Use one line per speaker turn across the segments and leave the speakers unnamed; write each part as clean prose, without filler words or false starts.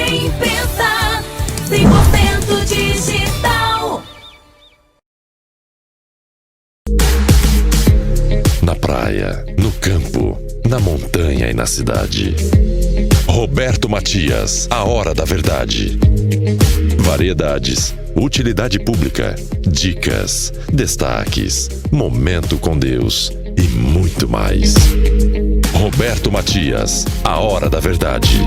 Imprensa 100% digital.
Na praia, no campo, na montanha e na cidade. Roberto Matias, a hora da verdade. Variedades, utilidade pública, dicas, destaques, momento com Deus e muito mais. Roberto Matias, a hora da verdade.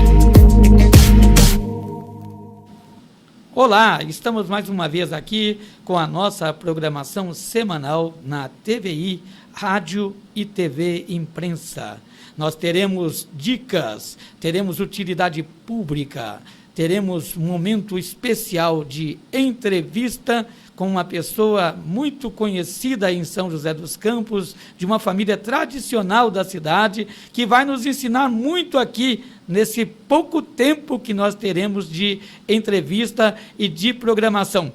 Olá, estamos mais uma vez aqui com a nossa programação semanal na TVI, Rádio e TV Imprensa. Nós teremos dicas, teremos utilidade pública, teremos um momento especial de entrevista com uma pessoa muito conhecida em São José dos Campos, de uma família tradicional da cidade, que vai nos ensinar muito aqui nesse pouco tempo que nós teremos de entrevista e de programação.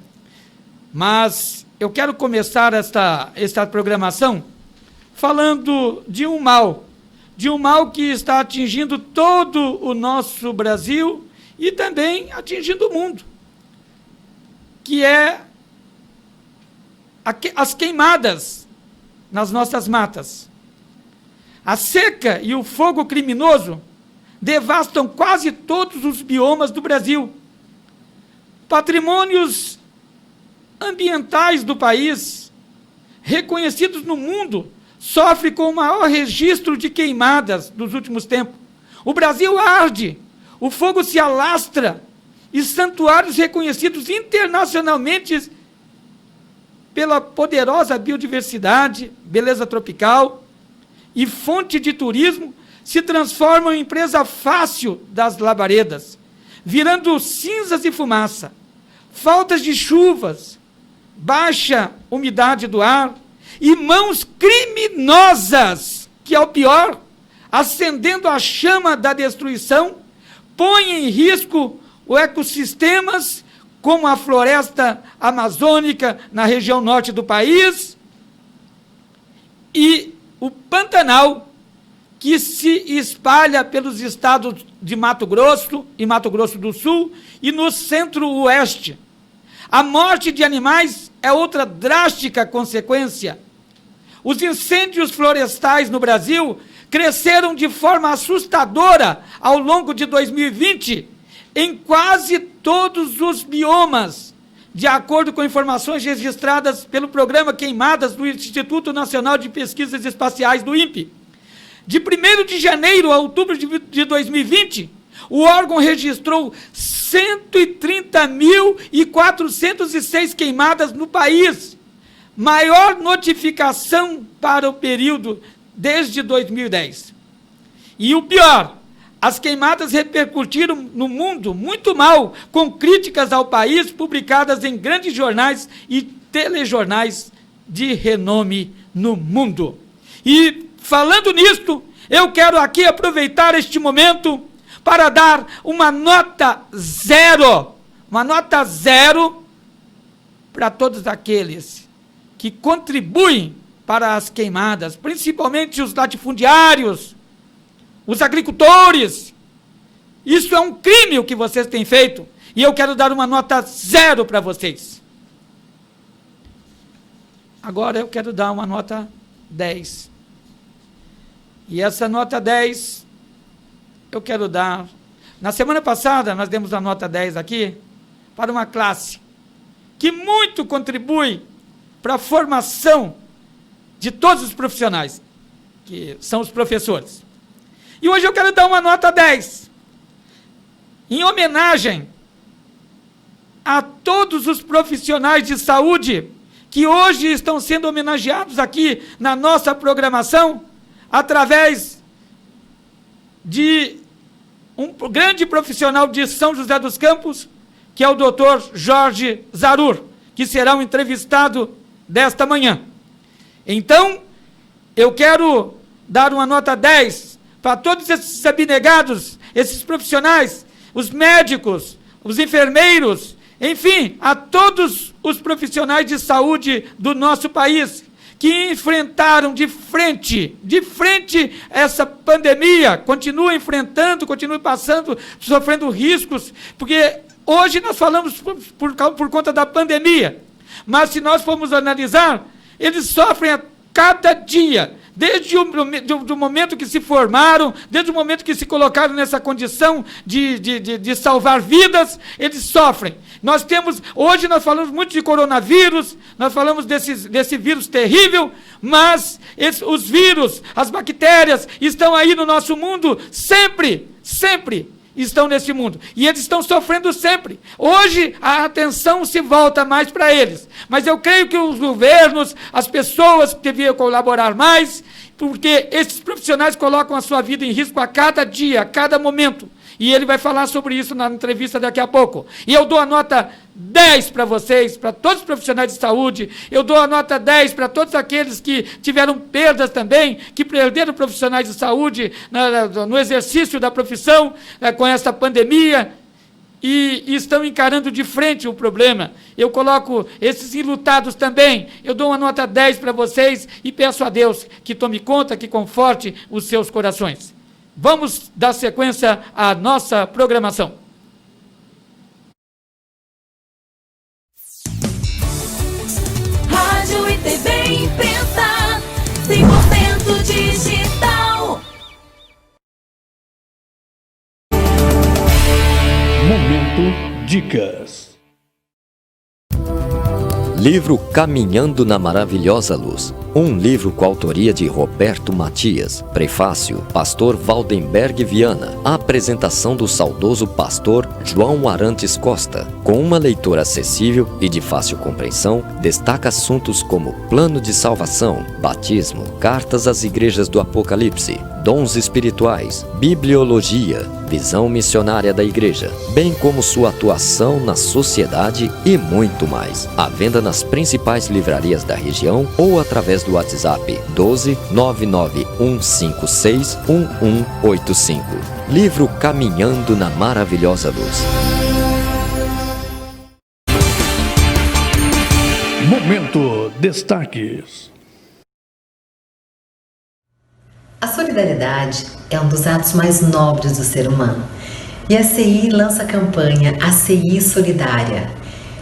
Mas eu quero começar esta programação falando de um mal que está atingindo todo o nosso Brasil e também atingindo o mundo, que é as queimadas nas nossas matas. A seca e o fogo criminoso devastam quase todos os biomas do Brasil. Patrimônios ambientais do país, reconhecidos no mundo, sofrem com o maior registro de queimadas dos últimos tempos. O Brasil arde, o fogo se alastra, e santuários reconhecidos internacionalmente pela poderosa biodiversidade, beleza tropical e fonte de turismo, se transformam em presa fácil das labaredas, virando cinzas e fumaça. Faltas de chuvas, baixa umidade do ar e mãos criminosas, que é o pior, acendendo a chama da destruição, põem em risco os ecossistemas, como a floresta amazônica na região norte do país e o Pantanal, que se espalha pelos estados de Mato Grosso e Mato Grosso do Sul e no centro-oeste. A morte de animais é outra drástica consequência. Os incêndios florestais no Brasil cresceram de forma assustadora ao longo de 2020 em quase todos os biomas, de acordo com informações registradas pelo programa Queimadas do Instituto Nacional de Pesquisas Espaciais do INPE. De 1º de janeiro a outubro de 2020, o órgão registrou 130.406 queimadas no país, maior notificação para o período desde 2010. E o pior, as queimadas repercutiram no mundo muito mal, com críticas ao país publicadas em grandes jornais e telejornais de renome no mundo. E, falando nisto, eu quero aqui aproveitar este momento para dar uma nota 0 para todos aqueles que contribuem para as queimadas, principalmente os latifundiários, os agricultores. Isso é um crime o que vocês têm feito, e eu quero dar uma nota 0 para vocês. Agora eu quero dar uma nota 10. E essa nota 10, eu quero dar... Na semana passada, nós demos a nota 10 aqui, para uma classe que muito contribui para a formação de todos os profissionais, que são os professores. E hoje eu quero dar uma nota 10, em homenagem a todos os profissionais de saúde que hoje estão sendo homenageados aqui na nossa programação, através de um grande profissional de São José dos Campos, que é o Dr. Jorge Zarur, que será o entrevistado desta manhã. Então, eu quero dar uma nota 10 para todos esses abnegados, esses profissionais, os médicos, os enfermeiros, enfim, a todos os profissionais de saúde do nosso país, que enfrentaram de frente essa pandemia, continuam enfrentando, continuam passando, sofrendo riscos, porque hoje nós falamos por conta da pandemia, mas se nós formos analisar, eles sofrem a cada dia, desde o momento que se formaram, desde o momento que se colocaram nessa condição de salvar vidas, eles sofrem. Hoje nós falamos muito de coronavírus, nós falamos desse vírus terrível, mas os vírus, as bactérias estão aí no nosso mundo, sempre estão nesse mundo, e eles estão sofrendo sempre. Hoje a atenção se volta mais para eles, mas eu creio que os governos, as pessoas deviam colaborar mais, porque esses profissionais colocam a sua vida em risco a cada dia, a cada momento, e ele vai falar sobre isso na entrevista daqui a pouco. E eu dou a nota 10 para vocês, para todos os profissionais de saúde, eu dou a nota 10 para todos aqueles que tiveram perdas também, que perderam profissionais de saúde no exercício da profissão, com essa pandemia, e estão encarando de frente o problema. Eu coloco esses enlutados também, eu dou uma nota 10 para vocês e peço a Deus que tome conta, que conforte os seus corações. Vamos dar sequência à nossa programação.
Rádio e TV Imprensa, 100% digital.
Momento Dicas.
Livro Caminhando na Maravilhosa Luz. Um livro com a autoria de Roberto Matias. Prefácio, Pastor Valdenberg Viana. A apresentação do saudoso pastor João Arantes Costa. Com uma leitura acessível e de fácil compreensão, destaca assuntos como plano de salvação, batismo, cartas às igrejas do Apocalipse, dons espirituais, bibliologia, visão missionária da igreja, bem como sua atuação na sociedade e muito mais. À venda nas principais livrarias da região ou através do WhatsApp 12 99156 1185. Livro Caminhando na Maravilhosa Luz.
Momento Destaques.
A solidariedade é um dos atos mais nobres do ser humano. E a CI lança a campanha ACI Solidária.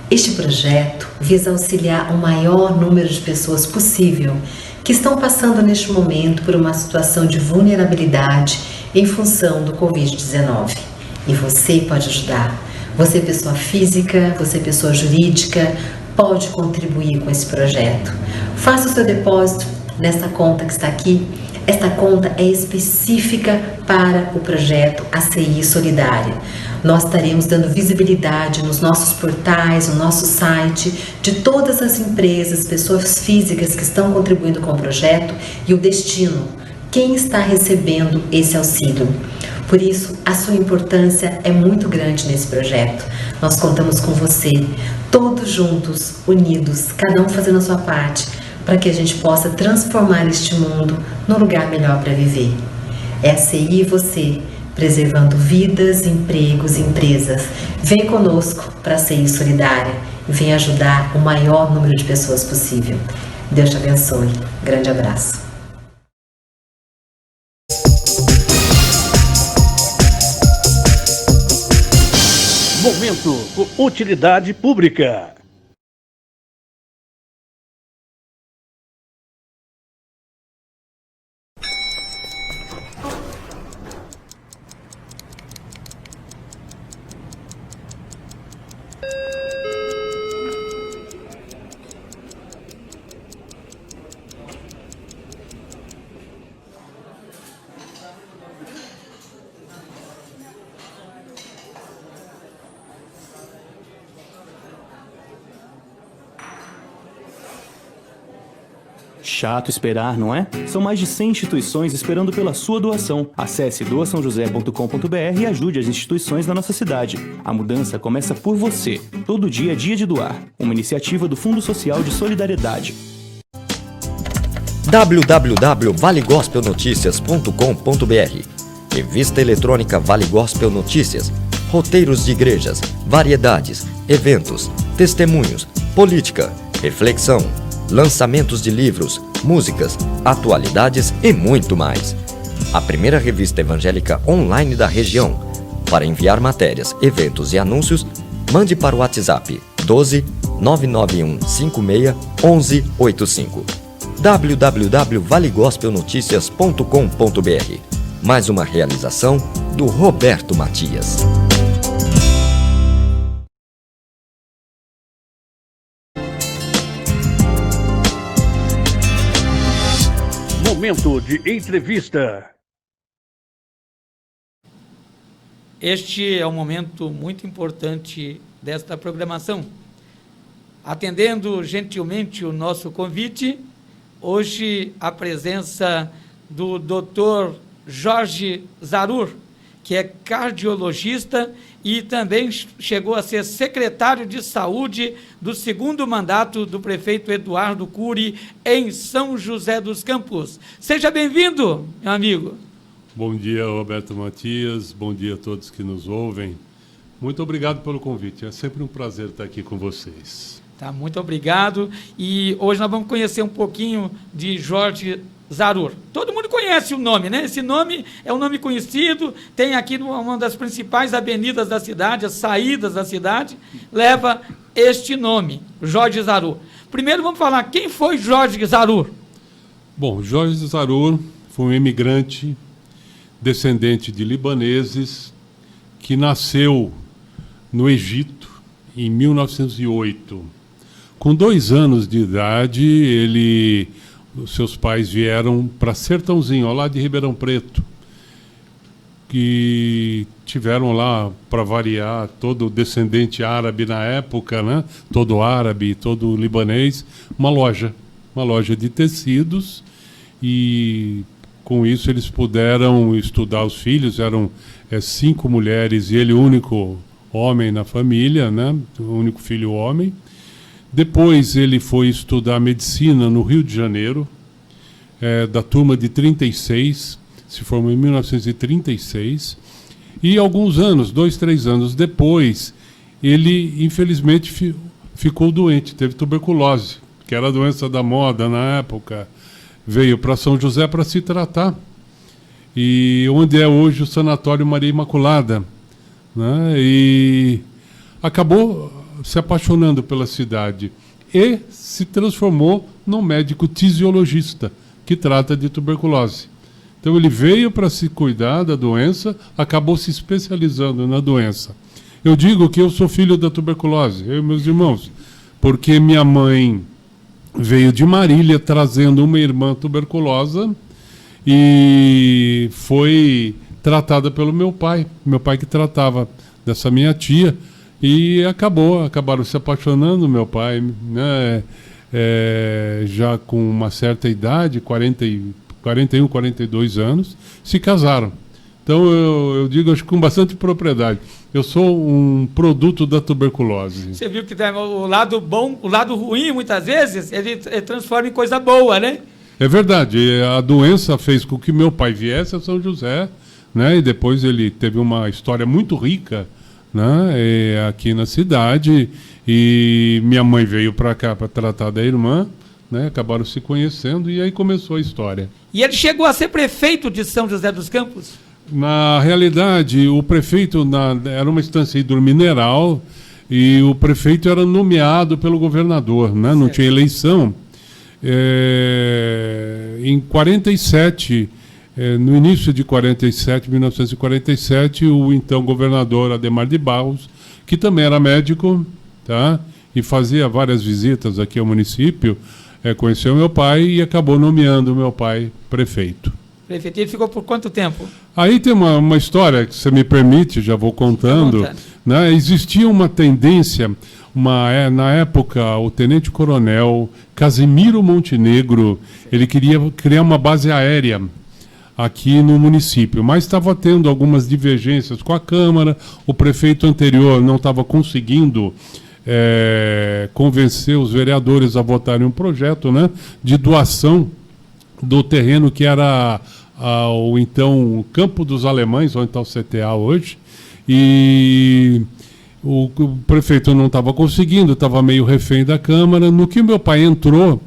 Este projeto visa auxiliar o maior número de pessoas possível que estão passando neste momento por uma situação de vulnerabilidade em função do Covid-19. E você pode ajudar. Você, pessoa física, você, pessoa jurídica, pode contribuir com esse projeto. Faça o seu depósito nessa conta que está aqui. Esta conta é específica para o projeto ACI Solidária. Nós estaremos dando visibilidade nos nossos portais, no nosso site, de todas as empresas, pessoas físicas que estão contribuindo com o projeto e o destino, quem está recebendo esse auxílio. Por isso, a sua importância é muito grande nesse projeto. Nós contamos com você, todos juntos, unidos, cada um fazendo a sua parte, para que a gente possa transformar este mundo num lugar melhor para viver. É a CI e você, preservando vidas, empregos e empresas. Vem conosco para a CI Solidária e vem ajudar o maior número de pessoas possível. Deus te abençoe. Grande abraço.
Momento Utilidade Pública.
Chato esperar, não é? São mais de 100 instituições esperando pela sua doação. Acesse doaçãojosé.com.br e ajude as instituições da nossa cidade. A mudança começa por você. Todo dia é dia de doar. Uma iniciativa do Fundo Social de Solidariedade.
www.valegospelnoticias.com.br. Revista eletrônica Vale Gospel Notícias. Roteiros de igrejas, variedades, eventos, testemunhos, política, reflexão, lançamentos de livros, músicas, atualidades e muito mais. A primeira revista evangélica online da região. Para enviar matérias, eventos e anúncios, mande para o WhatsApp 12 991 56 11 85. www.valegospelnoticias.com.br. Mais uma realização do Roberto Matias.
Momento de entrevista.
Este é um momento muito importante desta programação. Atendendo gentilmente o nosso convite, hoje a presença do Dr. Jorge Zarur, que é cardiologista e também chegou a ser secretário de saúde do segundo mandato do prefeito Eduardo Cury em São José dos Campos. Seja bem-vindo, meu amigo.
Bom dia, Roberto Matias. Bom dia a todos que nos ouvem. Muito obrigado pelo convite. É sempre um prazer estar aqui com vocês.
Tá, muito obrigado. E hoje nós vamos conhecer um pouquinho de Jorge Zarur. Todo mundo conhece o nome, né? Esse nome é um nome conhecido, tem aqui uma das principais avenidas da cidade, as saídas da cidade, leva este nome, Jorge Zarur. Primeiro vamos falar, quem foi Jorge Zarur?
Bom, Jorge Zarur foi um imigrante descendente de libaneses que nasceu no Egito em 1908. Com 2 anos de idade, os seus pais vieram para Sertãozinho, ao lado de Ribeirão Preto, que tiveram lá, para variar, todo descendente árabe na época, né? Todo árabe, todo libanês, uma loja de tecidos, e com isso eles puderam estudar os filhos. Eram 5 mulheres e ele o único homem na família, né? O único filho homem. Depois ele foi estudar medicina no Rio de Janeiro, da turma de 36, se formou em 1936, e alguns anos, 2, 3 anos depois, ele infelizmente ficou doente, teve tuberculose, que era a doença da moda na época. Veio para São José para se tratar, e onde é hoje o Sanatório Maria Imaculada, né? E acabou se apaixonando pela cidade e se transformou num médico tisiologista que trata de tuberculose. Então ele veio para se cuidar da doença, acabou se especializando na doença. Eu digo que eu sou filho da tuberculose, eu e meus irmãos, porque minha mãe veio de Marília trazendo uma irmã tuberculosa e foi tratada pelo meu pai que tratava dessa minha tia, e acabaram se apaixonando. Meu pai, né, já com uma certa idade, 41, 42 anos, se casaram. Então eu digo, acho que com bastante propriedade, eu sou um produto da tuberculose.
Você viu que o lado bom, o lado ruim, muitas vezes, ele transforma em coisa boa, né?
É verdade, a doença fez com que meu pai viesse a São José, né, e depois ele teve uma história muito rica, né, aqui na cidade, e minha mãe veio para cá para tratar da irmã, né, acabaram se conhecendo, e aí começou a história.
E ele chegou a ser prefeito de São José dos Campos?
Na realidade, o prefeito era uma instância hidromineral, e o prefeito era nomeado pelo governador, né, não tinha eleição. Em 47, no início de 1947, o então governador Adhemar de Barros, que também era médico, tá, e fazia várias visitas aqui ao município, conheceu meu pai e acabou nomeando meu pai prefeito.
Prefeito, ele ficou por quanto tempo?
Aí tem uma história que você me permite, já vou contando. Né? Existia uma tendência, na época, o tenente-coronel Casimiro Montenegro, ele queria criar uma base aérea aqui no município, mas estava tendo algumas divergências com a Câmara, o prefeito anterior não estava conseguindo convencer os vereadores a votarem um projeto, né, de doação do terreno que era o então Campo dos Alemães, ou então CTA hoje, e o prefeito não estava conseguindo, estava meio refém da Câmara. No que meu pai entrou,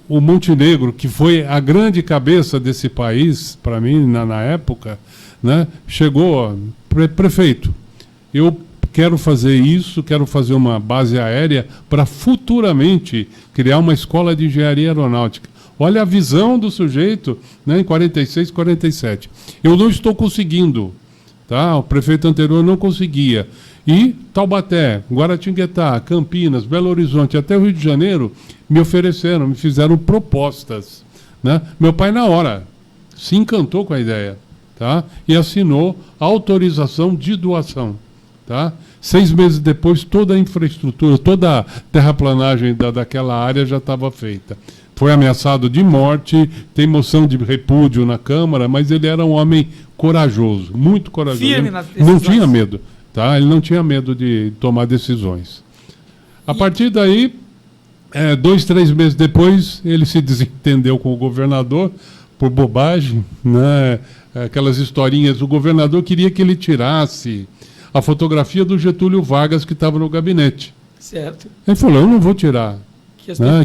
o Montenegro, que foi a grande cabeça desse país, para mim, na época, né, chegou, prefeito, eu quero fazer isso, quero fazer uma base aérea para futuramente criar uma escola de engenharia aeronáutica. Olha a visão do sujeito, né, em 46, 47. Eu não estou conseguindo, tá? O prefeito anterior não conseguia. E Taubaté, Guaratinguetá, Campinas, Belo Horizonte, até o Rio de Janeiro, me ofereceram, me fizeram propostas, né? Meu pai, na hora, se encantou com a ideia, tá? E assinou a autorização de doação, tá? 6 meses depois, toda a infraestrutura, toda a terraplanagem daquela área já estava feita. Foi ameaçado de morte, tem moção de repúdio na Câmara, mas ele era um homem corajoso, muito corajoso.
Firme nas decisões.
Não tinha medo, tá? Ele não tinha medo de tomar decisões. A partir daí, 2, 3 meses depois, ele se desentendeu com o governador por bobagem, né? Aquelas historinhas. O governador queria que ele tirasse a fotografia do Getúlio Vargas que estava no gabinete.
Certo.
Ele falou, eu não vou tirar.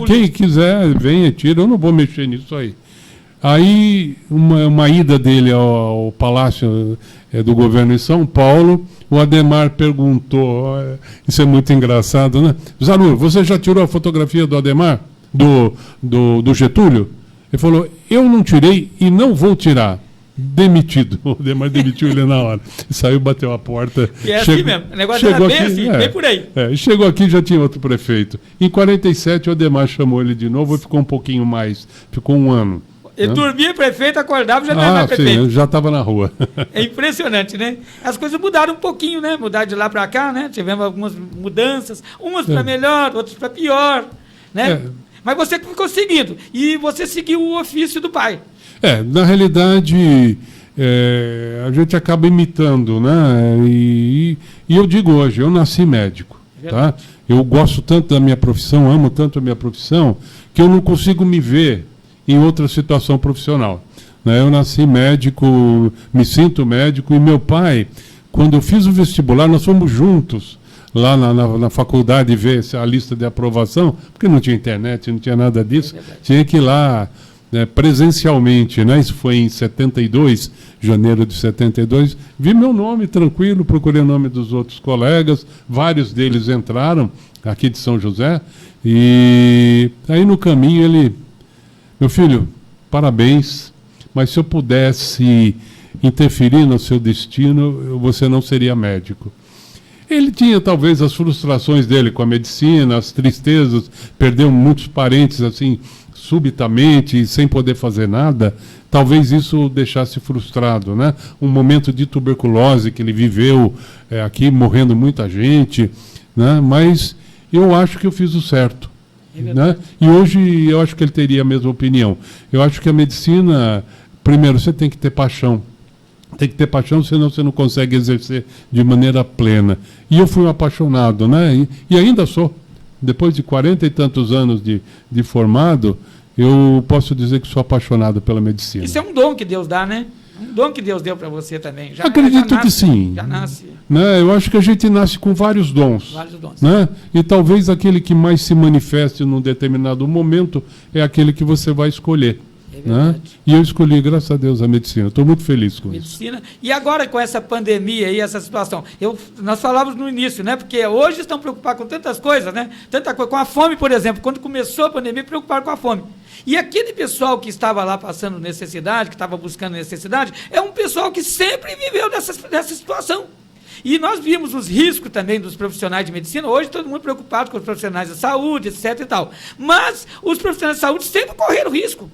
Quem quiser, venha, tira, eu não vou mexer nisso aí. Aí, uma ida dele ao Palácio do Governo em São Paulo, o Adhemar perguntou, isso é muito engraçado, né? Zanur, você já tirou a fotografia do Adhemar? Do Getúlio? Ele falou, eu não tirei e não vou tirar. Demitido. O Adhemar demitiu ele na hora. Saiu, bateu a porta.
E é assim mesmo. O negócio era bem assim, bem por aí.
Chegou aqui, já tinha outro prefeito. Em 47, o Adhemar chamou ele de novo e ficou um pouquinho mais. Ficou 1 ano.
Ele dormia prefeito, acordava, já não era mais
sim,
prefeito.
já estava na rua.
É impressionante, né? As coisas mudaram um pouquinho, né? Mudaram de lá para cá, né? Tivemos algumas mudanças, umas para melhor, outras para pior, né? Mas você ficou seguindo. E você seguiu o ofício do pai.
Na realidade, a gente acaba imitando, né? E eu digo hoje, eu nasci médico, tá? Eu gosto tanto da minha profissão, amo tanto a minha profissão, que eu não consigo me ver em outra situação profissional, né? Eu nasci médico, me sinto médico, e meu pai, quando eu fiz o vestibular, nós fomos juntos lá na faculdade ver a lista de aprovação, porque não tinha internet, não tinha nada disso, tinha que ir lá presencialmente, né? Isso foi em 72, janeiro de 72, vi meu nome tranquilo, procurei o nome dos outros colegas, vários deles entraram aqui de São José, e aí no caminho ele, meu filho, parabéns, mas se eu pudesse interferir no seu destino, você não seria médico. Ele tinha talvez as frustrações dele com a medicina, as tristezas, perdeu muitos parentes assim, subitamente, sem poder fazer nada, talvez isso o deixasse frustrado, né? Um momento de tuberculose que ele viveu aqui, morrendo muita gente, né? Mas eu acho que eu fiz o certo, né? E hoje eu acho que ele teria a mesma opinião. Eu acho que a medicina, primeiro, você tem que ter paixão. Tem que ter paixão, senão você não consegue exercer de maneira plena. E eu fui um apaixonado, né? E ainda sou. Depois de 40 e tantos anos de formado, eu posso dizer que sou apaixonado pela medicina.
Isso é um dom que Deus dá, né? Um dom que Deus deu para você também.
Acredito que sim.
Já nasce.
Né? Eu acho que a gente nasce com vários dons.
Vários dons.
Né? E talvez aquele que mais se manifeste num determinado momento é aquele que você vai escolher. Né? E eu escolhi, graças a Deus, a medicina. Estou muito feliz com
medicina. Isso. E agora com essa pandemia e essa situação? Nós falávamos no início, né? Porque hoje estão preocupados com tantas coisas, né? Tanta coisa, com a fome, por exemplo. Quando começou a pandemia, preocuparam com a fome. E aquele pessoal que estava lá passando necessidade, que estava buscando necessidade, é um pessoal que sempre viveu dessa situação. E nós vimos os riscos também dos profissionais de medicina. Hoje todo mundo preocupado com os profissionais da saúde, etc. e tal. Mas os profissionais de saúde sempre correram risco.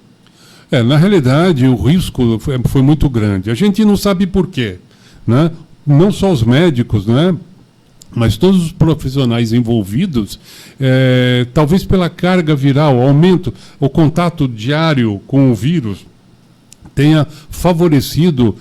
Na realidade, o risco foi muito grande. A gente não sabe por quê, né? Não só os médicos, né? Mas todos os profissionais envolvidos, talvez pela carga viral, o aumento, o contato diário com o vírus, tenha favorecido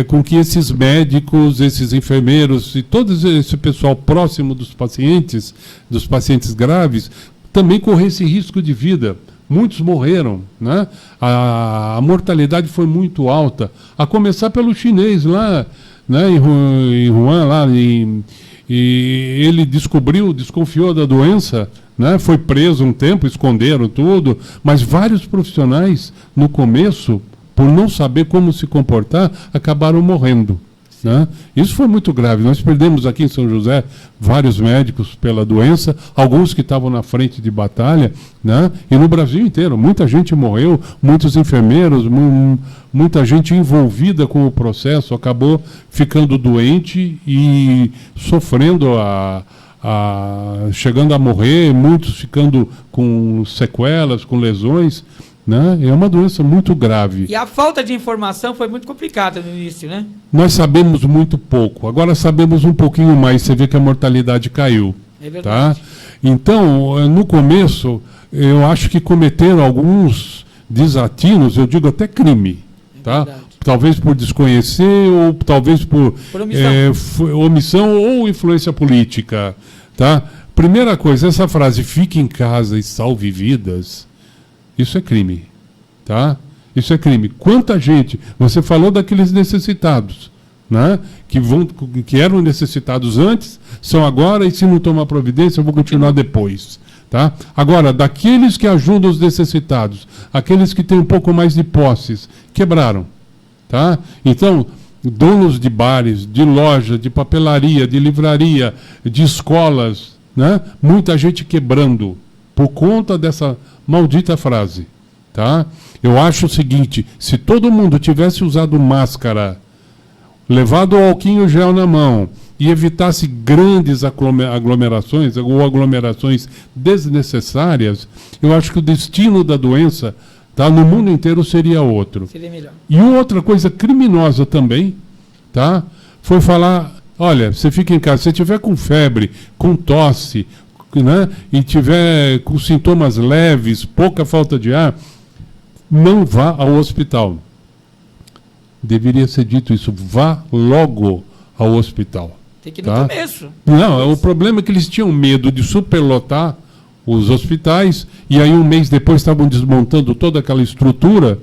com que esses médicos, esses enfermeiros e todo esse pessoal próximo dos pacientes graves, também corresse risco de vida. Muitos morreram, né? A mortalidade foi muito alta, a começar pelo chinês lá, né? Em Wuhan, lá em e ele desconfiou da doença, né? Foi preso um tempo, esconderam tudo, mas vários profissionais, no começo, por não saber como se comportar, acabaram morrendo. Né? Isso foi muito grave. Nós perdemos aqui em São José vários médicos pela doença, alguns que estavam na frente de batalha, né? E no Brasil inteiro. Muita gente morreu, muitos enfermeiros, muita gente envolvida com o processo acabou ficando doente e sofrendo chegando a morrer, muitos ficando com sequelas, com lesões. Né? É uma doença muito grave.
E a falta de informação foi muito complicada no início, né?
Nós sabemos muito pouco. Agora sabemos um pouquinho mais. Você vê que a mortalidade caiu.
É verdade.
Tá? Então, no começo, eu acho que cometeram alguns desatinos, eu digo até crime. Tá? Talvez por desconhecer, ou talvez por omissão ou influência política. Tá? Primeira coisa, essa frase, fique em casa e salve vidas, isso é crime, tá? Isso é crime. Quanta gente, você falou daqueles necessitados, né? Que eram necessitados antes, são agora, e se não tomar providência, eu vou continuar depois, tá? Agora, daqueles que ajudam os necessitados, aqueles que têm um pouco mais de posses, quebraram, tá? Então, donos de bares, de loja, de papelaria, de livraria, de escolas, né? Muita gente quebrando por conta dessa maldita frase, tá? Eu acho o seguinte, se todo mundo tivesse usado máscara, levado o álcool gel na mão e evitasse grandes aglomerações ou aglomerações desnecessárias, eu acho que o destino da doença, tá, no mundo inteiro seria outro.
Seria melhor.
E outra coisa criminosa também, tá? Foi falar, olha, você fica em casa, se tiver com febre, com tosse, né, e tiver com sintomas leves, pouca falta de ar, não vá ao hospital. Deveria ser dito isso, vá logo ao hospital.
Tem que ir no começo.
Não, o problema é que eles tinham medo de superlotar os hospitais, e aí um mês depois estavam desmontando toda aquela estrutura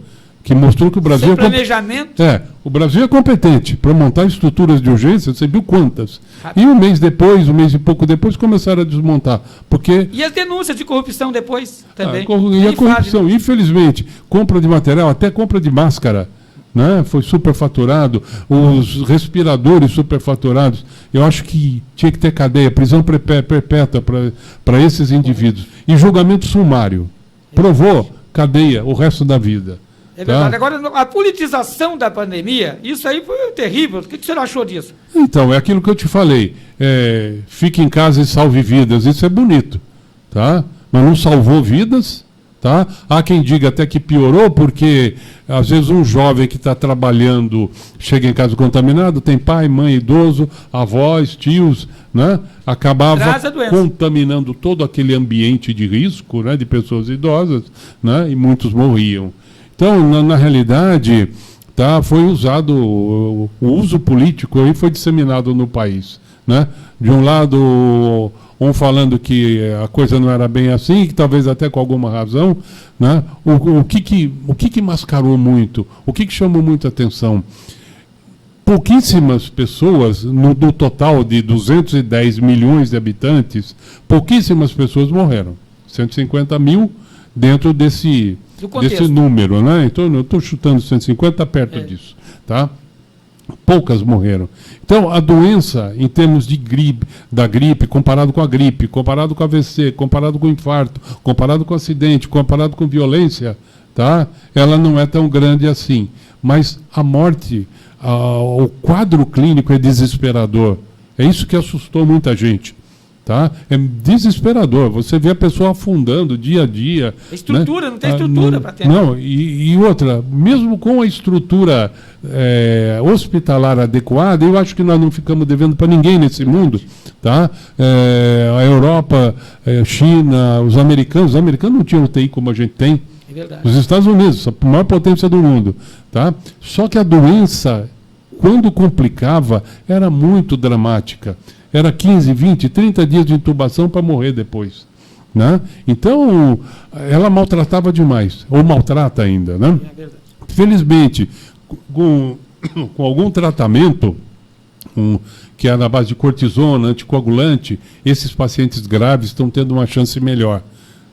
que mostrou que o Brasil...
Sem planejamento?
O Brasil é competente para montar estruturas de urgência, você viu quantas? E um mês e pouco depois, começaram a desmontar. Porque...
E as denúncias de corrupção depois também.
E a corrupção, infelizmente, compra de material, até compra de máscara, né? Foi superfaturado, os respiradores superfaturados. Eu acho que tinha que ter cadeia, prisão perpétua para esses indivíduos. E julgamento sumário. Provou, cadeia o resto da vida.
É verdade. Agora, a politização da pandemia, isso aí foi terrível. O que o senhor achou disso?
Então, é aquilo que eu te falei. Fique em casa e salve vidas. Isso é bonito, tá? Mas não salvou vidas, tá? Há quem diga até que piorou, porque às vezes um jovem que está trabalhando chega em casa contaminado, tem pai, mãe, idoso, avós, tios, né? Acabava contaminando todo aquele ambiente de risco, né? De pessoas idosas, né? E muitos morriam. Então, na realidade, tá, foi usado, o uso político aí foi disseminado no país, né? De um lado, um falando que a coisa não era bem assim, que talvez até com alguma razão, né? O que mascarou muito, o que chamou muita atenção? Pouquíssimas pessoas, no total de 210 milhões de habitantes, pouquíssimas pessoas morreram. 150 mil dentro desse número, né? Então, eu estou chutando 150, perto disso, tá? Poucas morreram. Então, a doença, em termos de da gripe, comparado com a gripe, comparado com a AVC, comparado com o infarto, comparado com o acidente, comparado com violência, tá? Ela não é tão grande assim. Mas a morte, o quadro clínico é desesperador. É isso que assustou muita gente. Tá? É desesperador. Você vê a pessoa afundando dia a dia.
Estrutura, né? Não tem estrutura para ter.
Não, e outra, mesmo com a estrutura hospitalar adequada, eu acho que nós não ficamos devendo para ninguém nesse mundo. Tá? A Europa, China, os americanos não tinham UTI como a gente tem.
É verdade.
Os Estados Unidos, a maior potência do mundo. Tá? Só que a doença, quando complicava, era muito dramática. Era 15, 20, 30 dias de intubação para morrer depois. Né? Então, ela maltratava demais, ou maltrata ainda. Né? Felizmente, com algum tratamento, que é na base de cortisona, anticoagulante, esses pacientes graves estão tendo uma chance melhor.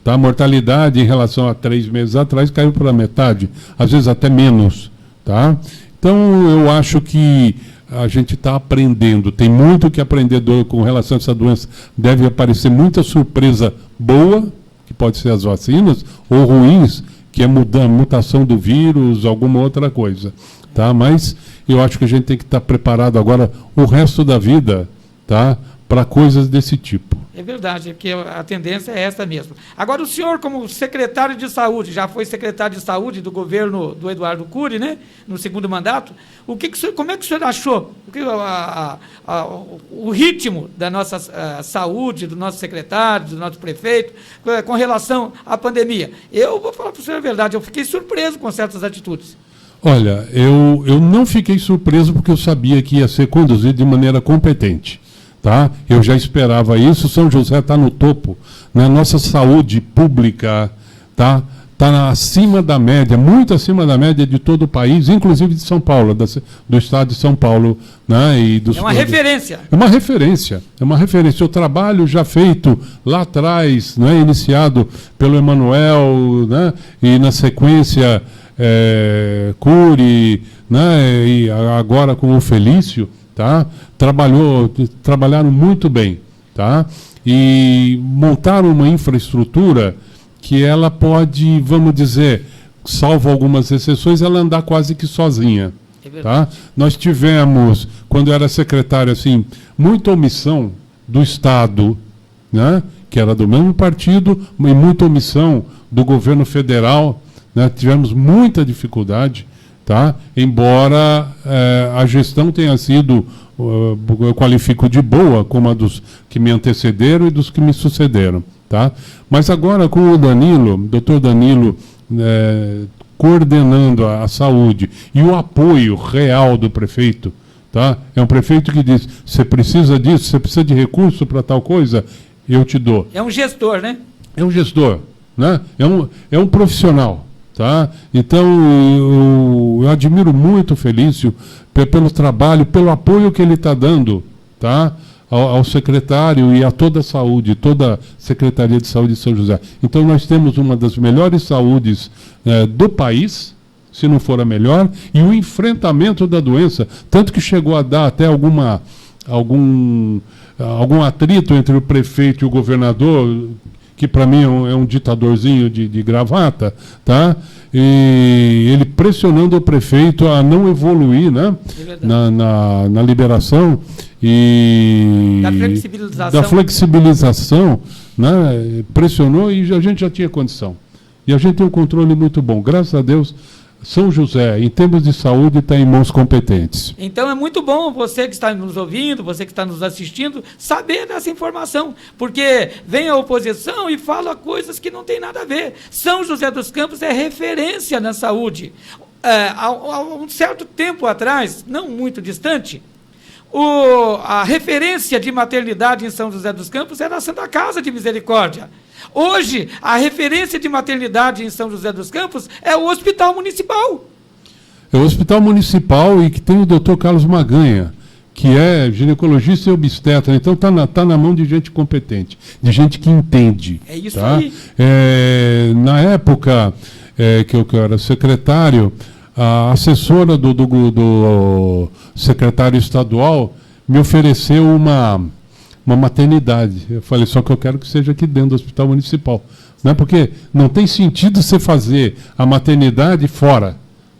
Tá? A mortalidade em relação a 3 meses atrás caiu pela metade, às vezes até menos. Tá? Então, eu acho que a gente está aprendendo, tem muito que aprender com relação a essa doença. Deve aparecer muita surpresa boa, que pode ser as vacinas, ou ruins, que é mutação do vírus, alguma outra coisa. Tá? Mas eu acho que a gente tem que estar preparado agora o resto da vida, tá? Para coisas desse tipo.
É verdade, porque a tendência é essa mesmo. Agora, o senhor, como secretário de saúde, já foi secretário de saúde do governo do Eduardo Cury, né, no segundo mandato, como é que o senhor achou o ritmo da nossa saúde, do nosso secretário, do nosso prefeito, com relação à pandemia? Eu vou falar para o senhor a verdade, eu fiquei surpreso com certas atitudes.
Olha, eu não fiquei surpreso porque eu sabia que ia ser conduzido de maneira competente. Tá? Eu já esperava isso. São José está no topo, né? Nossa saúde pública tá acima da média, muito acima da média de todo o país, inclusive de São Paulo, do estado de São Paulo, né?
É uma referência.
É uma referência, é uma referência. O trabalho já feito lá atrás, né? Iniciado pelo Emanuel, né? E na sequência Cury, né? E agora com o Felício. Tá? Trabalharam muito bem, tá? E montaram uma infraestrutura que ela pode, vamos dizer, salvo algumas exceções, ela andar quase que sozinha. Tá? Nós tivemos, quando eu era secretário, assim, muita omissão do Estado, né? Que era do mesmo partido, e muita omissão do governo federal, né? Tivemos muita dificuldade. Tá? Embora a gestão tenha sido, eu qualifico de boa, como a dos que me antecederam e dos que me sucederam. Tá? Mas agora com o Danilo, doutor Danilo, coordenando a saúde e o apoio real do prefeito, tá? É um prefeito que diz, você precisa disso, você precisa de recurso para tal coisa, eu te dou.
É um gestor, né?
É um gestor, né? É um profissional. Tá? Então, eu admiro muito o Felício pelo trabalho, pelo apoio que ele está dando, tá? Ao secretário e a toda a saúde, toda a Secretaria de Saúde de São José. Então, nós temos uma das melhores saúdes do país, se não for a melhor, e o enfrentamento da doença, tanto que chegou a dar até algum atrito entre o prefeito e o governador, que para mim é um ditadorzinho de gravata, tá? E ele pressionando o prefeito a não evoluir, né? Na liberação e da flexibilização, né? Pressionou e a gente já tinha condição. E a gente tem um controle muito bom. Graças a Deus, São José, em termos de saúde, está em mãos competentes.
Então é muito bom você que está nos ouvindo, você que está nos assistindo, saber dessa informação, porque vem a oposição e fala coisas que não tem nada a ver. São José dos Campos é referência na saúde. Há um certo tempo atrás, não muito distante, a referência de maternidade em São José dos Campos era a Santa Casa de Misericórdia. Hoje, a referência de maternidade em São José dos Campos é o Hospital Municipal.
É o Hospital Municipal e que tem o Dr. Carlos Maganha, que é ginecologista e obstetra. Então está na mão de gente competente, de gente que entende.
É isso
tá?
aí.
Na época que eu era secretário, a assessora do secretário estadual me ofereceu uma maternidade. Eu falei, só que eu quero que seja aqui dentro do Hospital Municipal. Né? Porque não tem sentido você fazer a maternidade fora.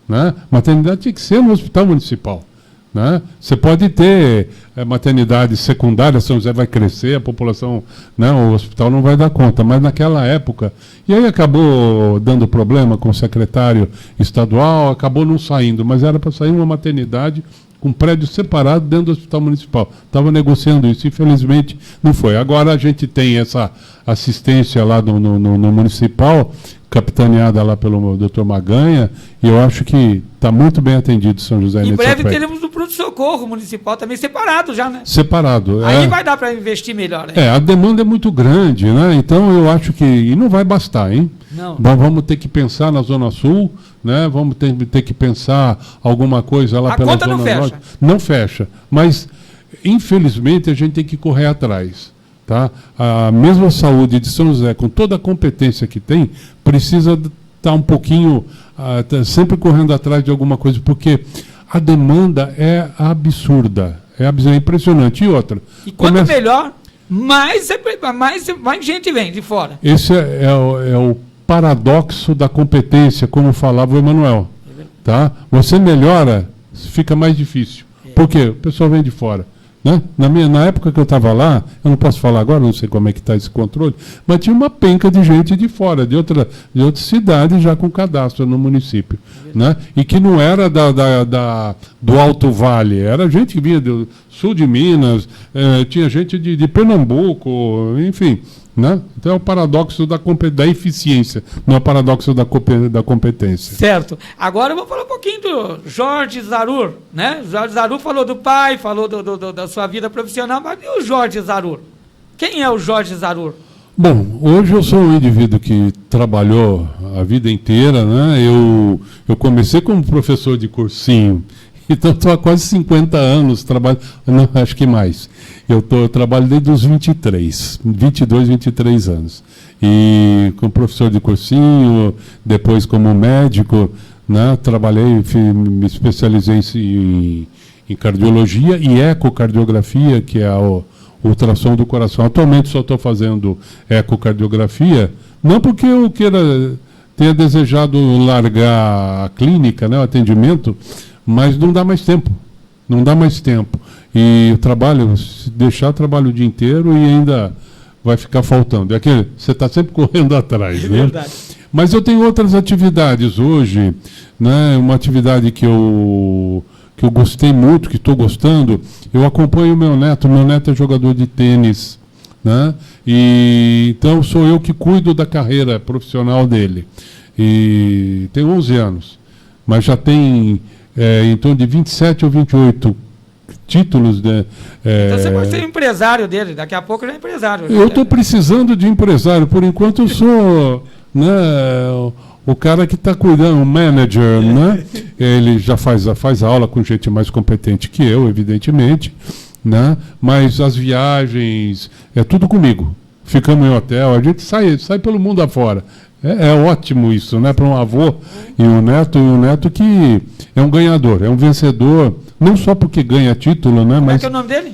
Né? Maternidade tinha que ser no Hospital Municipal. Né? Você pode ter maternidade secundária, São José vai crescer, a população, né? O hospital não vai dar conta, mas naquela época, e aí acabou dando problema com o secretário estadual, acabou não saindo, mas era para sair uma maternidade com prédio separado dentro do Hospital Municipal. Estava negociando isso, infelizmente não foi. Agora a gente tem essa assistência lá no Municipal, capitaneada lá pelo Dr. Maganha, e eu acho que está muito bem atendido São José nesse aspecto.
Em breve teremos o pronto-socorro municipal também separado já, né?
Separado.
Aí vai dar para investir melhor. Né?
A demanda é muito grande, né? Então eu acho que... E não vai bastar, hein?
Não.
Vamos ter que pensar na Zona Sul, né? Vamos ter que pensar alguma coisa lá pela Zona Norte.
A conta não fecha.
Não fecha, mas infelizmente, a gente tem que correr atrás. Tá? A mesma saúde de São José, com toda a competência que tem, precisa estar um pouquinho, sempre correndo atrás de alguma coisa, porque a demanda é absurda, é impressionante. E outra...
E quanto melhor, mais gente vem de fora.
Esse é o paradoxo da competência, como falava o Emanuel. Tá? Você melhora, fica mais difícil. Por quê? O pessoal vem de fora. Né? Na época que eu estava lá, eu não posso falar agora, não sei como é que está esse controle, mas tinha uma penca de gente de fora, de outra cidade já com cadastro no município. Né? E que não era do Alto Vale, era gente que vinha do sul de Minas, tinha gente de Pernambuco, enfim. Né? Então é o paradoxo da eficiência, não é o paradoxo da competência.
Certo. Agora eu vou falar um pouquinho do Jorge Zarur. Né? Jorge Zarur falou do pai, falou da sua vida profissional, mas e o Jorge Zarur? Quem é o Jorge Zarur?
Bom, hoje eu sou um indivíduo que trabalhou a vida inteira. Né? Eu comecei como professor de cursinho, então estou há quase 50 anos trabalhando, não, acho que mais. Eu trabalho desde os 22, 23 anos. E como professor de cursinho, depois como médico, né, trabalhei, me especializei em cardiologia e ecocardiografia, que é a ultrassom do coração. Atualmente só estou fazendo ecocardiografia, não porque eu tenha desejado largar a clínica, né, o atendimento, mas não dá mais tempo. Não dá mais tempo. E o trabalho, se deixar, trabalho o dia inteiro e ainda vai ficar faltando. É que você está sempre correndo atrás.
É
né?
verdade.
Mas eu tenho outras atividades hoje, né? Uma atividade que eu gostei muito, que estou gostando. Eu acompanho o meu neto é jogador de tênis. Né? E então sou eu que cuido da carreira profissional dele. E tem 11 anos, mas já tem em torno de 27 ou 28 títulos. Então
você pode ser empresário dele, daqui a pouco ele é empresário.
Eu estou precisando de empresário, por enquanto eu sou né, o cara que está cuidando, o manager. Né? Ele já faz aula com gente mais competente que eu, evidentemente, né? Mas as viagens, é tudo comigo. Ficamos em hotel, a gente sai pelo mundo afora. É ótimo isso, né? Para um avô e um neto que é um ganhador, é um vencedor, não só porque ganha título, né?
Como é que é o nome dele?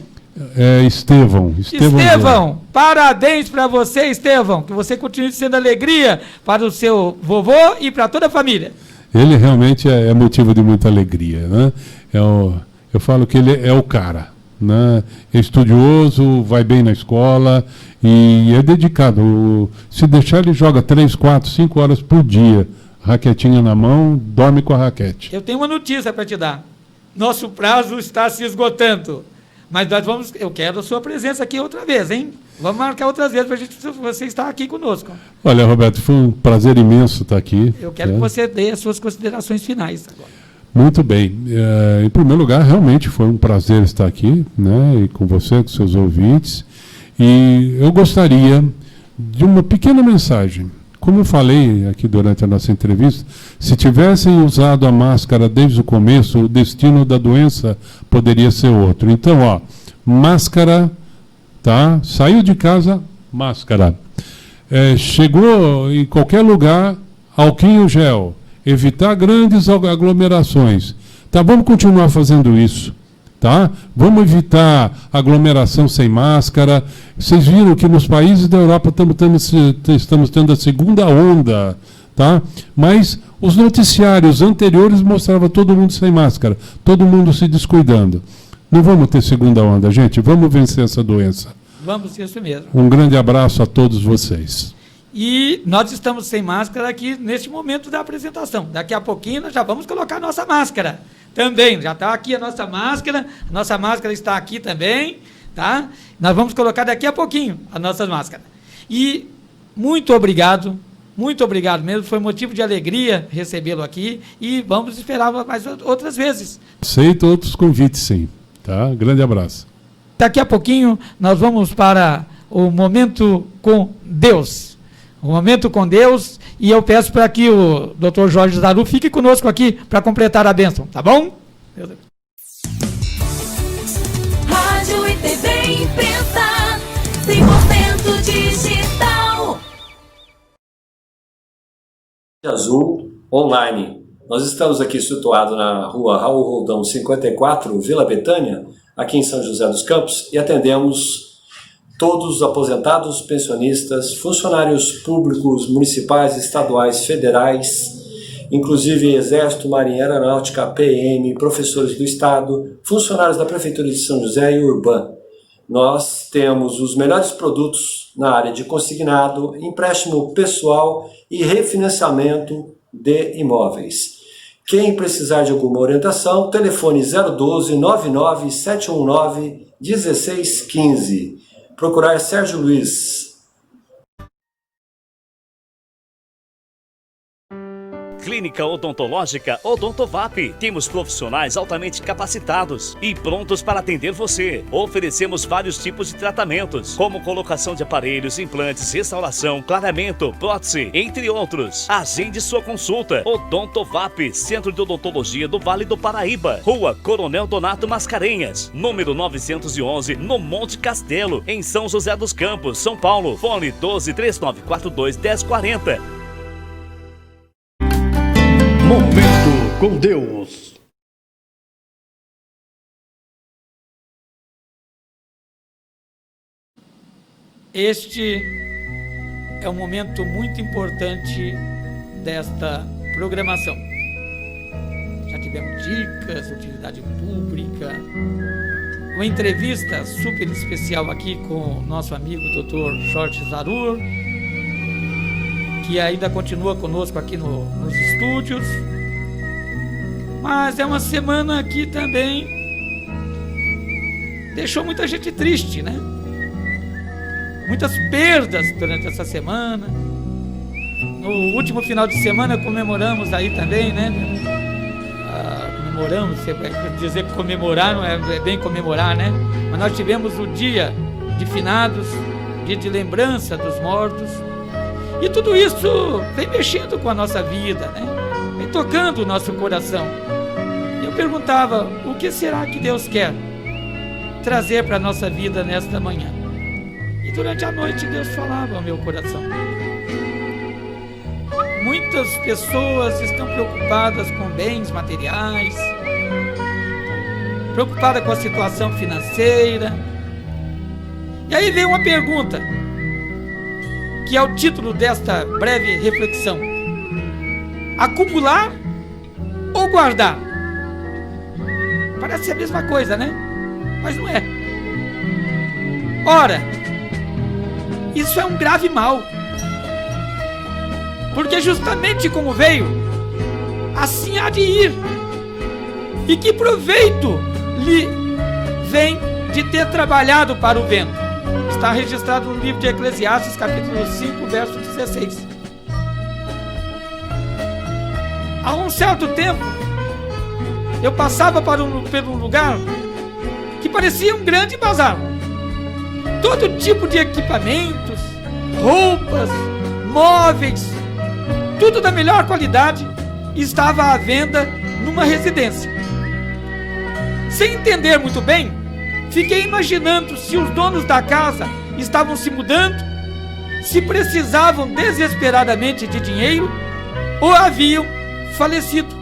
É Estevão.
Estevão, parabéns para você, Estevão, que você continue sendo alegria para o seu vovô e para toda a família.
Ele realmente é motivo de muita alegria, né? Eu falo que ele é o cara, né? É estudioso, vai bem na escola e é dedicado. Se deixar, ele joga 3, 4, 5 horas por dia, raquetinha na mão, dorme com a raquete.
Eu tenho uma notícia para te dar. Nosso prazo está se esgotando. Mas eu quero a sua presença aqui outra vez, hein? Vamos marcar outras vezes para você estar aqui conosco.
Olha, Roberto, foi um prazer imenso estar aqui.
Eu quero que você dê as suas considerações finais agora.
Muito bem. Em primeiro lugar, realmente foi um prazer estar aqui, né, e com você, com seus ouvintes. E eu gostaria de uma pequena mensagem. Como eu falei aqui durante a nossa entrevista, se tivessem usado a máscara desde o começo, o destino da doença poderia ser outro. Então, máscara, tá? Saiu de casa, máscara. Chegou em qualquer lugar, álcool gel. Evitar grandes aglomerações. Tá, vamos continuar fazendo isso. Tá? Vamos evitar aglomeração sem máscara. Vocês viram que nos países da Europa estamos tendo a segunda onda. Tá? Mas os noticiários anteriores mostravam todo mundo sem máscara, todo mundo se descuidando. Não vamos ter segunda onda, gente. Vamos vencer essa doença.
Vamos, isso mesmo.
Um grande abraço a todos vocês.
E nós estamos sem máscara aqui neste momento da apresentação. Daqui a pouquinho nós já vamos colocar a nossa máscara também. Já está aqui a nossa máscara está aqui também, tá? Nós vamos colocar daqui a pouquinho a nossa máscara. E muito obrigado mesmo, foi motivo de alegria recebê-lo aqui e vamos esperar mais outras vezes.
Aceito outros convites, sim, tá? Grande abraço.
Daqui a pouquinho nós vamos para o Momento com Deus. Um momento com Deus, e eu peço para que o Dr. Jorge Zarur fique conosco aqui para completar a bênção, tá bom?
Rádio Imprensa 100% digital.
Azul online. Nós estamos aqui situados na rua Raul Roldão 54, Vila Betânia, aqui em São José dos Campos, e atendemos todos os aposentados, pensionistas, funcionários públicos, municipais, estaduais, federais, inclusive Exército, Marinha, Aeronáutica, PM, professores do Estado, funcionários da Prefeitura de São José e Urbã. Nós temos os melhores produtos na área de consignado, empréstimo pessoal e refinanciamento de imóveis. Quem precisar de alguma orientação, telefone 012 99 719 1615. Procurar Sérgio Luiz.
Clínica Odontológica Odontovap. Temos profissionais altamente capacitados e prontos para atender você. Oferecemos vários tipos de tratamentos, como colocação de aparelhos, implantes, restauração, clareamento, prótese, entre outros. Agende sua consulta. Odontovap, Centro de Odontologia do Vale do Paraíba. Rua Coronel Donato Mascarenhas, número 911, no Monte Castelo, em São José dos Campos, São Paulo. Fone 12-3942-1040.
Momento com Deus.
Este é um momento muito importante desta programação. Já tivemos dicas, utilidade pública, uma entrevista super especial aqui com o nosso amigo Dr. Jorge Zarur, que ainda continua conosco aqui nos estúdios. Mas é uma semana que também deixou muita gente triste, né? Muitas perdas durante essa semana. No último final de semana comemoramos aí também, né? Comemoramos, você vai dizer que comemorar não é bem comemorar, né? Mas nós tivemos o dia de finados, dia de lembrança dos mortos. E tudo isso vem mexendo com a nossa vida, né? Vem tocando o nosso coração. Eu perguntava, o que será que Deus quer trazer para a nossa vida nesta manhã? E durante a noite Deus falava ao meu coração. Muitas pessoas estão preocupadas com bens materiais, preocupadas com a situação financeira. E aí veio uma pergunta, que é o título desta breve reflexão: acumular ou guardar? Parece a mesma coisa, né? Mas não é. Ora, isso é um grave mal, porque justamente como veio, assim há de ir. E que proveito lhe vem de ter trabalhado para o vento? Está registrado no livro de Eclesiastes, capítulo 5, verso 16. Há um certo tempo, eu passava por um lugar que parecia um grande bazar. Todo tipo de equipamentos, roupas, móveis, tudo da melhor qualidade estava à venda numa residência. Sem entender muito bem, fiquei imaginando se os donos da casa estavam se mudando, se precisavam desesperadamente de dinheiro ou haviam falecido.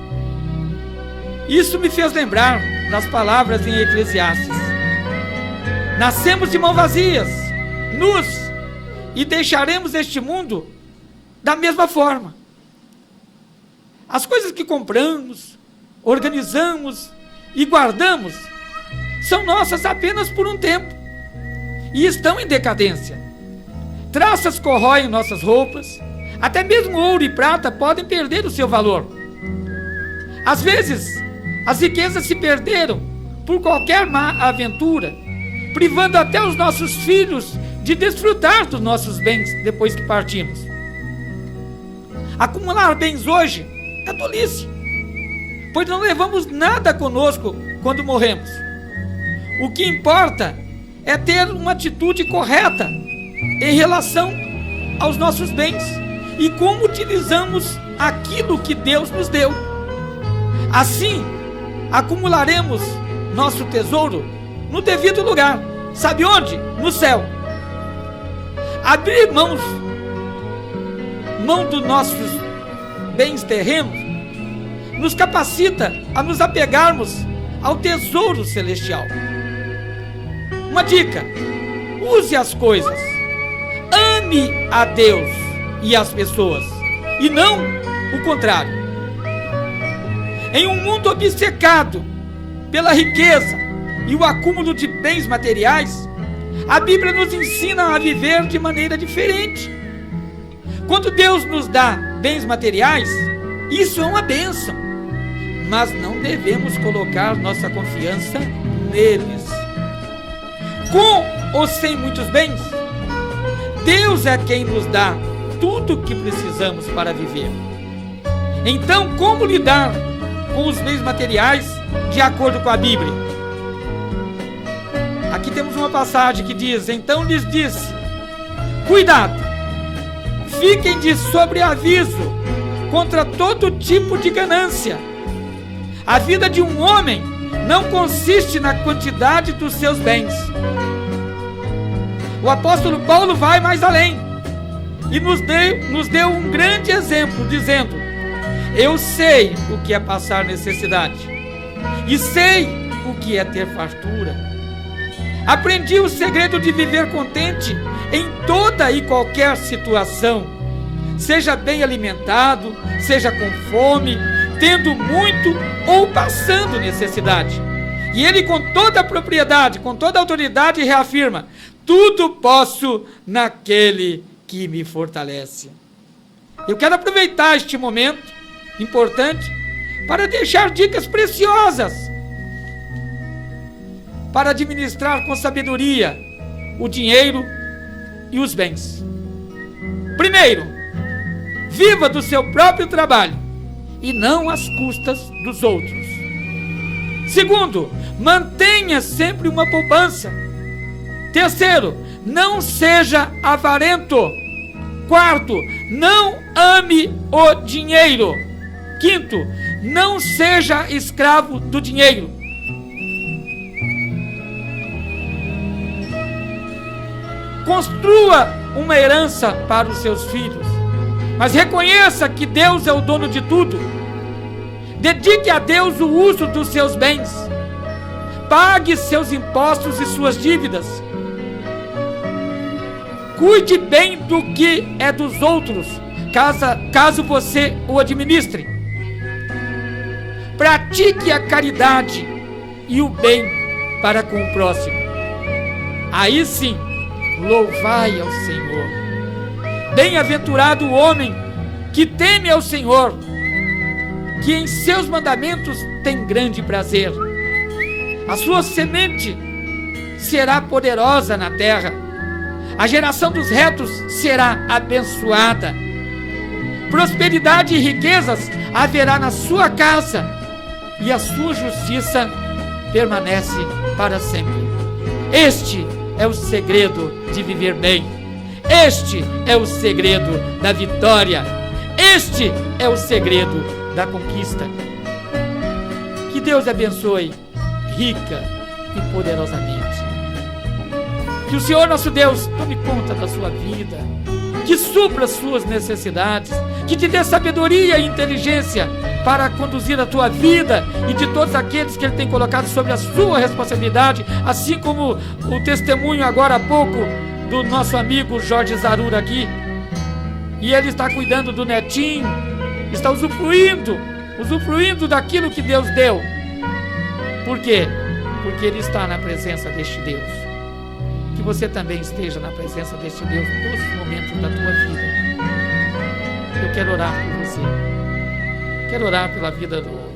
Isso me fez lembrar das palavras em Eclesiastes: nascemos de mãos vazias, nus, e deixaremos este mundo da mesma forma. As coisas que compramos, organizamos e guardamos são nossas apenas por um tempo e estão em decadência. Traças corroem nossas roupas, até mesmo ouro e prata podem perder o seu valor. Às vezes, as riquezas se perderam por qualquer má aventura, privando até os nossos filhos de desfrutar dos nossos bens depois que partimos. Acumular bens hoje é tolice, pois não levamos nada conosco quando morremos. O que importa é ter uma atitude correta em relação aos nossos bens e como utilizamos aquilo que Deus nos deu. Assim, acumularemos nosso tesouro no devido lugar Sabe onde? No céu. Abrir mão dos nossos bens terrenos nos capacita a nos apegarmos ao tesouro celestial. Uma dica: use as coisas, ame a Deus e as pessoas, e não o contrário. Em um mundo obcecado pela riqueza e o acúmulo de bens materiais, a Bíblia nos ensina a viver de maneira diferente. Quando Deus nos dá bens materiais, isso é uma bênção, mas não devemos colocar nossa confiança neles. Com ou sem muitos bens, Deus é quem nos dá tudo o que precisamos para viver. Então, como lidar com os bens materiais de acordo com a Bíblia? Aqui temos uma passagem que diz: então lhes disse, cuidado, fiquem de sobreaviso contra todo tipo de ganância. A vida de um homem não consiste na quantidade dos seus bens. O apóstolo Paulo vai mais além e nos deu um grande exemplo, dizendo: eu sei o que é passar necessidade e sei o que é ter fartura. Aprendi o segredo de viver contente em toda e qualquer situação, seja bem alimentado, seja com fome, tendo muito ou passando necessidade. E ele, com toda a propriedade, com toda a autoridade, reafirma: tudo posso naquele que me fortalece. Eu quero aproveitar este momento importante para deixar dicas preciosas para administrar com sabedoria o dinheiro e os bens. Primeiro, viva do seu próprio trabalho e não às custas dos outros. Segundo, mantenha sempre uma poupança. Terceiro, não seja avarento. Quarto, não ame o dinheiro. Quinto, não seja escravo do dinheiro. Construa uma herança para os seus filhos, mas reconheça que Deus é o dono de tudo. Dedique a Deus o uso dos seus bens. Pague seus impostos e suas dívidas. Cuide bem do que é dos outros, caso você o administre. Pratique a caridade e o bem para com o próximo. Aí sim, louvai ao Senhor. Bem-aventurado o homem que teme ao Senhor, que em seus mandamentos tem grande prazer. A sua semente será poderosa na terra. A geração dos retos será abençoada. Prosperidade e riquezas haverá na sua casa, e a sua justiça permanece para sempre. Este é o segredo de viver bem. Este é o segredo da vitória. Este é o segredo da conquista. Que Deus abençoe rica e poderosamente. Que o Senhor nosso Deus tome conta da sua vida, que supra as suas necessidades, que te dê sabedoria e inteligência para conduzir a tua vida e de todos aqueles que Ele tem colocado sobre a sua responsabilidade, assim como o testemunho agora há pouco do nosso amigo Jorge Zarur aqui. E ele está cuidando do netinho, está usufruindo daquilo que Deus deu. Por quê? Porque ele está na presença deste Deus. Que você também esteja na presença deste Deus em todos os momentos da tua vida. Eu quero orar por você. Quero orar pela vida do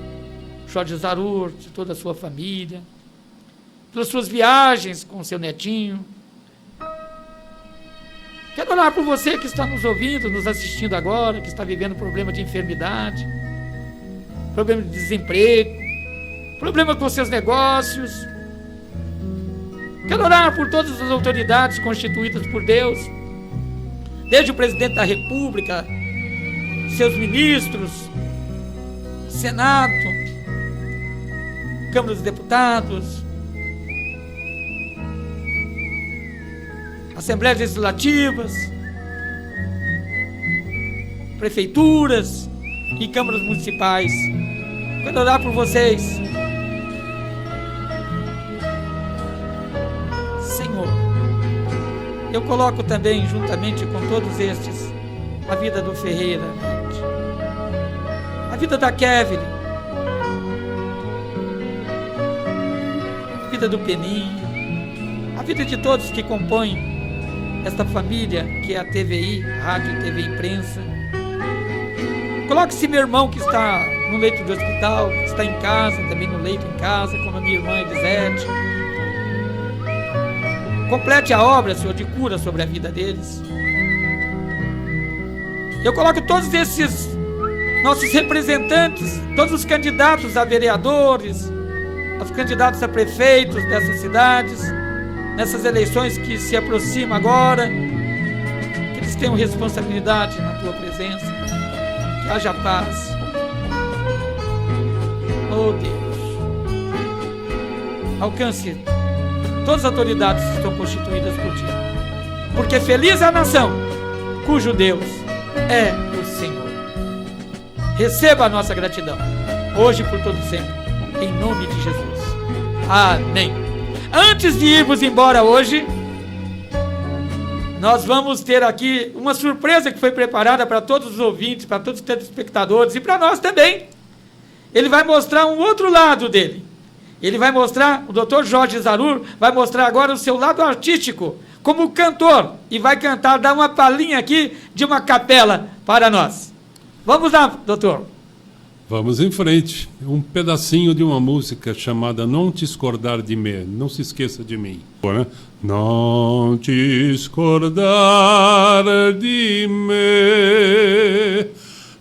Jorge Zarur, de toda a sua família, pelas suas viagens com o seu netinho. Quero orar por você que está nos ouvindo, nos assistindo agora, que está vivendo problema de enfermidade, problema de desemprego, problema com seus negócios. Quero orar por todas as autoridades constituídas por Deus, desde o presidente da República, seus ministros, Senado, Câmara dos Deputados, assembleias legislativas, prefeituras e câmaras municipais. Quero orar por vocês. Senhor, eu coloco também, juntamente com todos estes, a vida do Ferreira, a vida da Kevin, a vida do Peninha, a vida de todos que compõem esta família que é a TVI, Rádio e TV Imprensa. Coloque-se meu irmão que está no leito do hospital, que está em casa, também no leito em casa, como a minha irmã Elisete. Complete a obra, Senhor, de cura sobre a vida deles. Eu coloco todos esses nossos representantes, todos os candidatos a vereadores, os candidatos a prefeitos dessas cidades, nessas eleições que se aproximam agora, que eles tenham responsabilidade na tua presença, que haja paz. Oh Deus, alcance todas as autoridades que estão constituídas por ti, porque feliz é a nação cujo Deus é o Senhor. Receba a nossa gratidão, hoje e por todo sempre, em nome de Jesus. Amém. Antes de irmos embora hoje, nós vamos ter aqui uma surpresa que foi preparada para todos os ouvintes, para todos os telespectadores e para nós também. Ele vai mostrar um outro lado dele. Ele vai mostrar, o Dr. Jorge Zarur vai mostrar agora o seu lado artístico, como cantor, e vai cantar, dar uma palhinha aqui de uma capela para nós. Vamos lá, doutor.
Vamos em frente. Um pedacinho de uma música chamada Não Te Escordar de Me. Não se esqueça de mim. Não te escordar de me,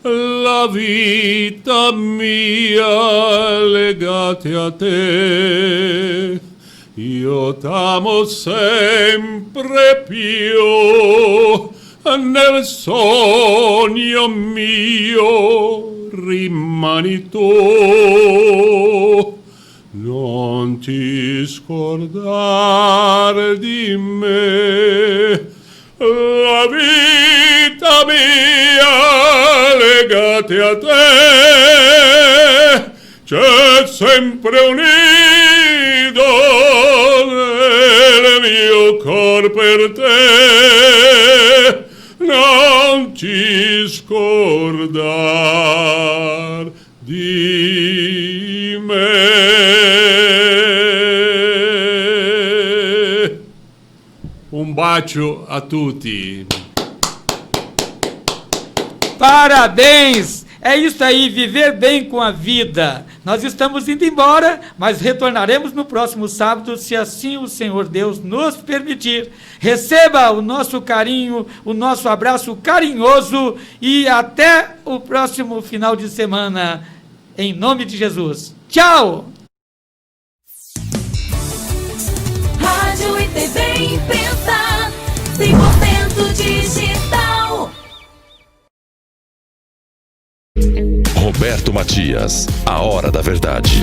la vita mia legate a te. Io t'amo sempre più, nel sogno mio rimani tu. Non ti scordar di me, la vita mia legate a te. C'è sempre un nido nel mio cor per te. Non ti scordar di me. Un bacio a tutti.
Parabéns! É isso aí, viver bem com a vida. Nós estamos indo embora, mas retornaremos no próximo sábado, se assim o Senhor Deus nos permitir. Receba o nosso carinho, o nosso abraço carinhoso e até o próximo final de semana, em nome de Jesus. Tchau!
Rádio e TV Imprensa, 100% digital.
Roberto Matias, a hora da verdade.